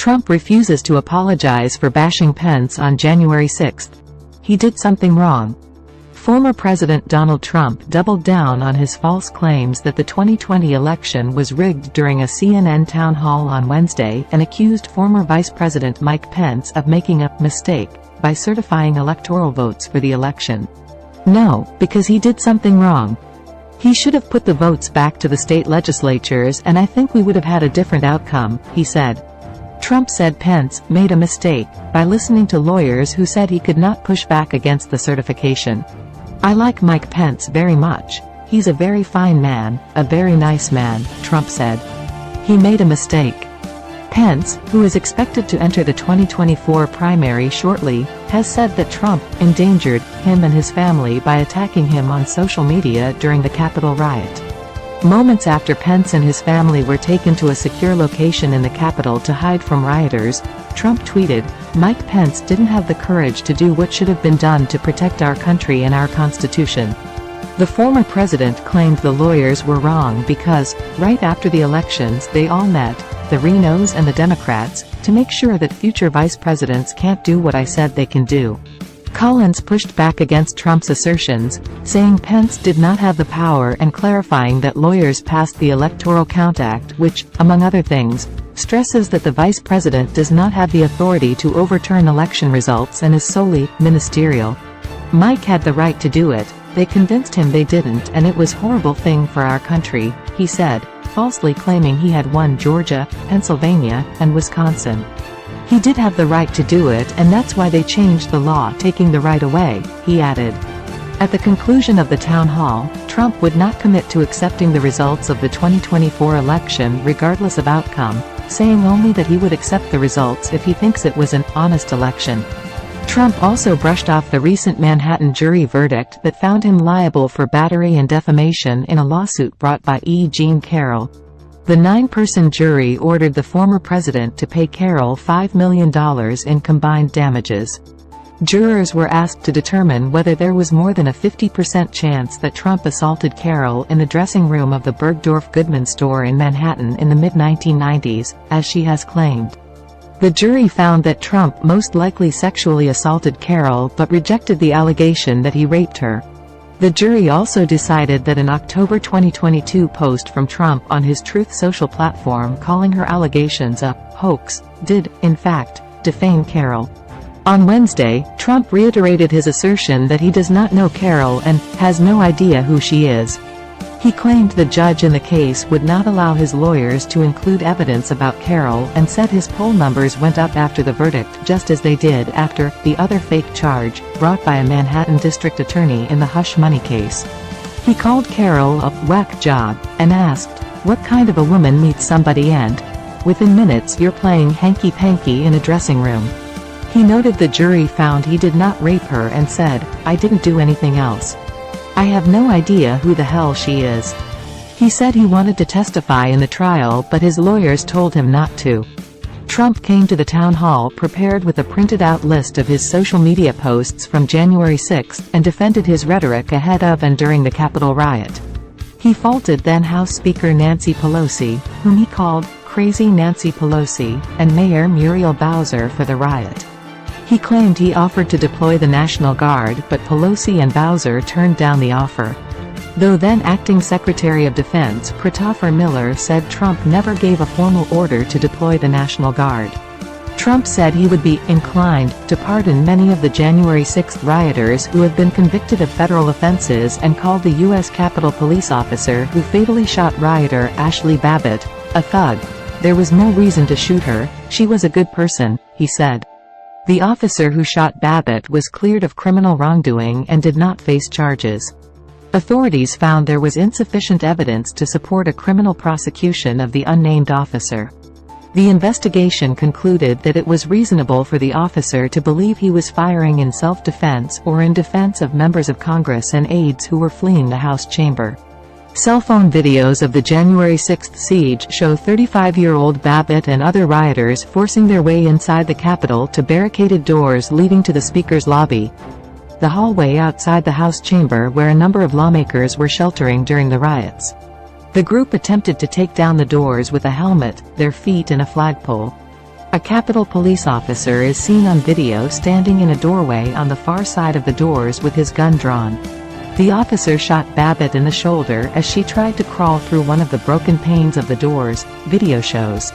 Trump refuses to apologize for bashing Pence on January 6. He did something wrong. Former President Donald Trump doubled down on his false claims that the 2020 election was rigged during a CNN town hall on Wednesday and accused former Vice President Mike Pence of making a mistake by certifying electoral votes for the election. No, because he did something wrong. He should have put the votes back to the state legislatures, and I think we would have had a different outcome, he said. Trump said Pence made a mistake by listening to lawyers who said he could not push back against the certification. "I like Mike Pence very much. He's a very fine man, a very nice man," Trump said. He made a mistake. Pence, who is expected to enter the 2024 primary shortly, has said that Trump endangered him and his family by attacking him on social media during the Capitol riot. Moments after Pence and his family were taken to a secure location in the Capitol to hide from rioters, Trump tweeted, "Mike Pence didn't have the courage to do what should have been done to protect our country and our Constitution." The former president claimed the lawyers were wrong because, right after the elections, they all met, the Renos and the Democrats, to make sure that future vice presidents can't do what I said they can do. Collins pushed back against Trump's assertions, saying Pence did not have the power and clarifying that lawyers passed the Electoral Count Act, which, among other things, stresses that the vice president does not have the authority to overturn election results and is solely ministerial. "Mike had the right to do it. They convinced him they didn't, and it was a horrible thing for our country," he said, falsely claiming he had won Georgia, Pennsylvania, and Wisconsin. "He did have the right to do it, and that's why they changed the law, taking the right away," he added. At the conclusion of the town hall, Trump would not commit to accepting the results of the 2024 election regardless of outcome, saying only that he would accept the results if he thinks it was an honest election. Trump also brushed off the recent Manhattan jury verdict that found him liable for battery and defamation in a lawsuit brought by E. Jean Carroll. The 9-person jury ordered the former president to pay Carroll $5 million in combined damages. Jurors were asked to determine whether there was more than a 50% chance that Trump assaulted Carroll in the dressing room of the Bergdorf Goodman store in Manhattan in the mid-1990s, as she has claimed. The jury found that Trump most likely sexually assaulted Carroll but rejected the allegation that he raped her. The jury also decided that an October 2022 post from Trump on his Truth Social platform calling her allegations a hoax did, in fact, defame Carroll. On Wednesday, Trump reiterated his assertion that he does not know Carroll and has no idea who she is. He claimed the judge in the case would not allow his lawyers to include evidence about Carroll and said his poll numbers went up after the verdict, just as they did after the other fake charge brought by a Manhattan district attorney in the hush money case. He called Carroll a whack job and asked, "What kind of a woman meets somebody and within minutes you're playing hanky-panky in a dressing room?" He noted the jury found he did not rape her and said, "I didn't do anything else. I have no idea who the hell she is." He said he wanted to testify in the trial but his lawyers told him not to. Trump came to the town hall prepared with a printed-out list of his social media posts from January 6 and defended his rhetoric ahead of and during the Capitol riot. He faulted then House Speaker Nancy Pelosi, whom he called Crazy Nancy Pelosi, and Mayor Muriel Bowser for the riot. He claimed he offered to deploy the National Guard, but Pelosi and Bowser turned down the offer. Though then Acting Secretary of Defense Christopher Miller said Trump never gave a formal order to deploy the National Guard. Trump said he would be inclined to pardon many of the January 6 rioters who have been convicted of federal offenses and called the U.S. Capitol Police officer who fatally shot rioter Ashley Babbitt a thug. "There was no reason to shoot her, she was a good person," he said. The officer who shot Babbitt was cleared of criminal wrongdoing and did not face charges. Authorities found there was insufficient evidence to support a criminal prosecution of the unnamed officer. The investigation concluded that it was reasonable for the officer to believe he was firing in self-defense or in defense of members of Congress and aides who were fleeing the House chamber. Cell phone videos of the January 6 siege show 35-year-old Babbitt and other rioters forcing their way inside the Capitol to barricaded doors leading to the Speaker's lobby, the hallway outside the House chamber where a number of lawmakers were sheltering during the riots. The group attempted to take down the doors with a helmet, their feet and a flagpole. A Capitol police officer is seen on video standing in a doorway on the far side of the doors with his gun drawn. The officer shot Babbitt in the shoulder as she tried to crawl through one of the broken panes of the doors, video shows.